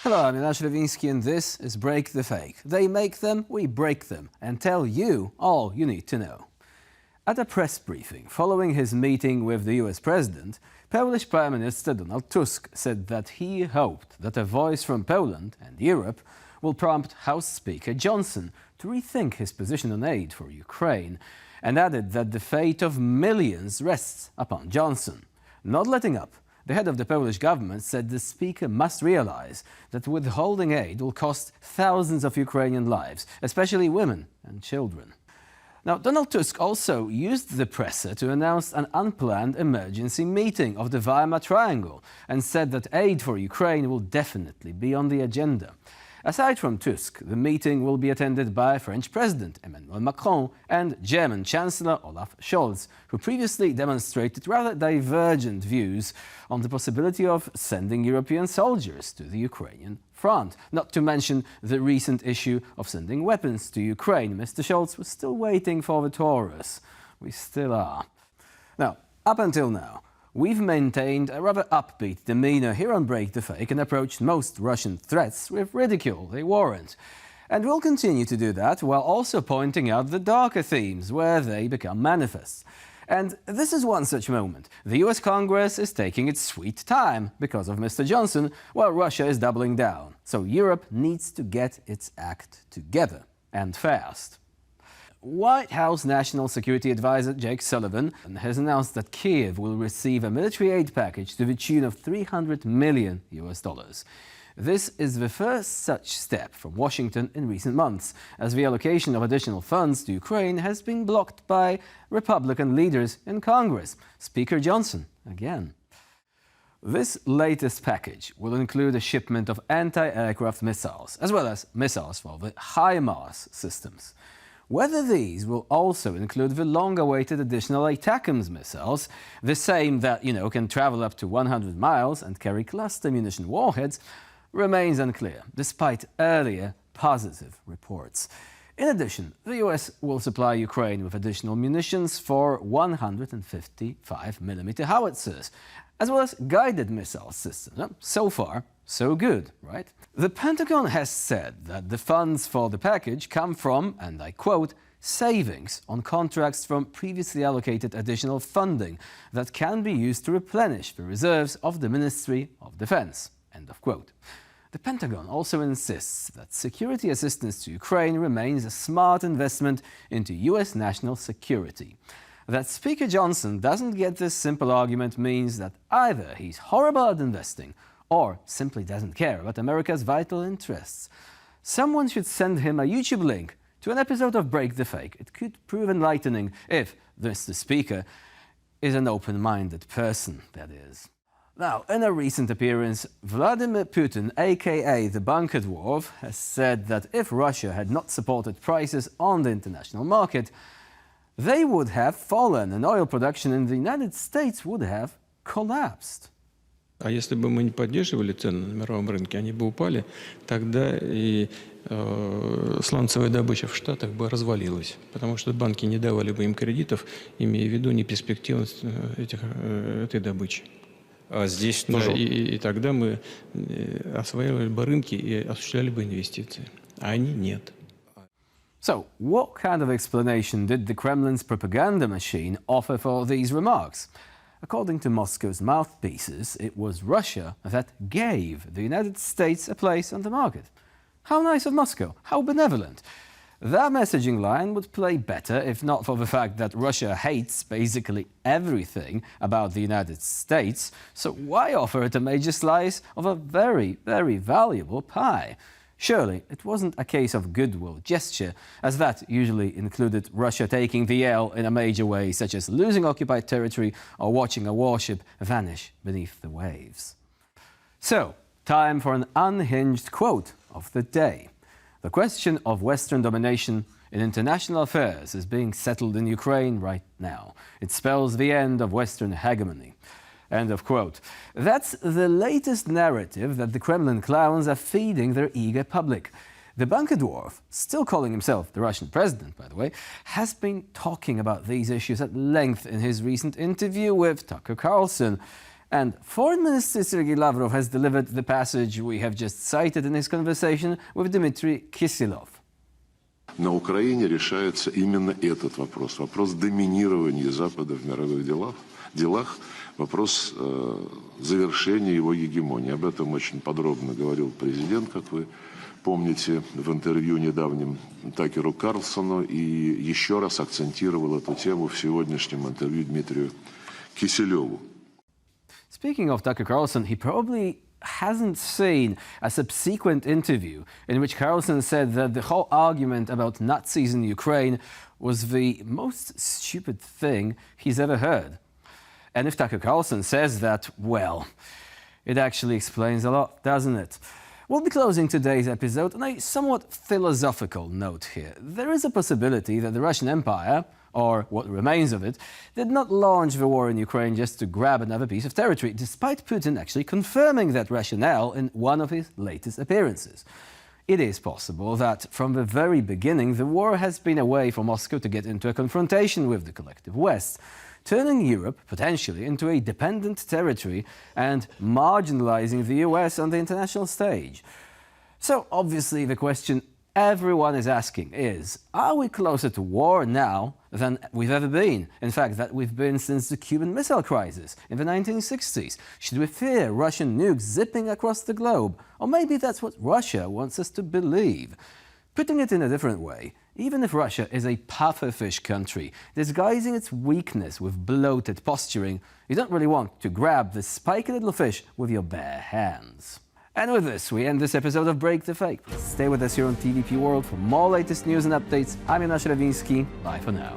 Hello, I'm Jan Ślewiński and this is Break the Fake. They make them, we break them and tell you all you need to know. At a press briefing following his meeting with the US President, Polish Prime Minister Donald Tusk said that he hoped that a voice from Poland and Europe will prompt House Speaker Johnson to rethink his position on aid for Ukraine, and added that the fate of millions rests upon Johnson. Not letting up, the head of the Polish government said the speaker must realize that withholding aid will cost thousands of Ukrainian lives, especially women and children. Now, Donald Tusk also used the presser to announce an unplanned emergency meeting of the Weimar Triangle and said that aid for Ukraine will definitely be on the agenda. Aside from Tusk, the meeting will be attended by French President Emmanuel Macron and German Chancellor Olaf Scholz, who previously demonstrated rather divergent views on the possibility of sending European soldiers to the Ukrainian front. Not to mention the recent issue of sending weapons to Ukraine. Mr. Scholz was still waiting for the Taurus. We still are. Now, up until now, we've maintained a rather upbeat demeanor here on Break the Fake and approached most Russian threats with ridicule they warrant. And we'll continue to do that while also pointing out the darker themes where they become manifest. And this is one such moment. The US Congress is taking its sweet time because of Mr. Johnson, while Russia is doubling down. So Europe needs to get its act together, and fast. White House National Security Advisor Jake Sullivan has announced that Kyiv will receive a military aid package to the tune of $300 million. This is the first such step from Washington in recent months, as the allocation of additional funds to Ukraine has been blocked by Republican leaders in Congress. Speaker Johnson again. This latest package will include a shipment of anti-aircraft missiles, as well as missiles for the HIMARS systems. Whether these will also include the long-awaited additional ATACMS missiles, the same that, can travel up to 100 miles and carry cluster munition warheads, remains unclear, despite earlier positive reports. In addition, the US will supply Ukraine with additional munitions for 155mm howitzers, as well as guided missile systems. So far, so good, right? The Pentagon has said that the funds for the package come from, and I quote, savings on contracts from previously allocated additional funding that can be used to replenish the reserves of the Ministry of Defense, end of quote. The Pentagon also insists that security assistance to Ukraine remains a smart investment into US national security. That Speaker Johnson doesn't get this simple argument means that either he's horrible at investing or simply doesn't care about America's vital interests. Someone should send him a YouTube link to an episode of Break the Fake. It could prove enlightening if Mr. Speaker is an open-minded person, that is. Now, in a recent appearance, Vladimir Putin, aka the Bunker Dwarf, has said that if Russia had not supported prices on the international market, they would have fallen and oil production in the United States would have collapsed. А если бы мы не поддерживали цены на мировом рынке, они бы упали, тогда и сланцевая добыча в Штатах бы развалилась, потому что банки не давали бы им кредитов, имея в виду неперспективность этой добычи. А здесь Да, тоже... и тогда мы осваивали бы рынки и осуществляли бы инвестиции, а они нет. So, what kind of explanation did the Kremlin's propaganda machine offer for these remarks? According to Moscow's mouthpieces, it was Russia that gave the United States a place on the market. How nice of Moscow! How benevolent! That messaging line would play better if not for the fact that Russia hates basically everything about the United States, so why offer it a major slice of a very, very valuable pie? Surely it wasn't a case of goodwill gesture, as that usually included Russia taking the L in a major way, such as losing occupied territory or watching a warship vanish beneath the waves. So, time for an unhinged quote of the day. The question of Western domination in international affairs is being settled in Ukraine right now. It spells the end of Western hegemony. End of quote. That's the latest narrative that the Kremlin clowns are feeding their eager public. The Bunker Dwarf, still calling himself the Russian president, by the way, has been talking about these issues at length in his recent interview with Tucker Carlson. And Foreign Minister Sergei Lavrov has delivered the passage we have just cited in his conversation with Dmitry Kisilov. На Украине решается именно этот вопрос. Вопрос доминирования Запада в мировых делах, вопрос завершения его гегемонии. Об этом очень подробно говорил президент, как вы помните, в интервью недавнем Такеру Карлсону, и еще раз акцентировал эту тему в сегодняшнем интервью Дмитрию Киселеву. Speaking of Tucker Carlson, he probably hasn't seen a subsequent interview in which Carlson said that the whole argument about Nazis in Ukraine was the most stupid thing he's ever heard. And if Tucker Carlson says that, well, it actually explains a lot, doesn't it? We'll be closing today's episode on a somewhat philosophical note here. There is a possibility that the Russian Empire, or what remains of it, did not launch the war in Ukraine just to grab another piece of territory, despite Putin actually confirming that rationale in one of his latest appearances. It is possible that from the very beginning the war has been a way for Moscow to get into a confrontation with the collective West, turning Europe potentially into a dependent territory and marginalizing the US on the international stage. So obviously the question everyone is asking is, are we closer to war now than we've ever been? In fact, that we've been since the Cuban Missile Crisis in the 1960s. Should we fear Russian nukes zipping across the globe? Or maybe that's what Russia wants us to believe. Putting it in a different way, even if Russia is a pufferfish country, disguising its weakness with bloated posturing, you don't really want to grab this spiky little fish with your bare hands. And with this, we end this episode of Break the Fake. Please stay with us here on TVP World for more latest news and updates. I'm Jonasz Rewiński. Bye for now.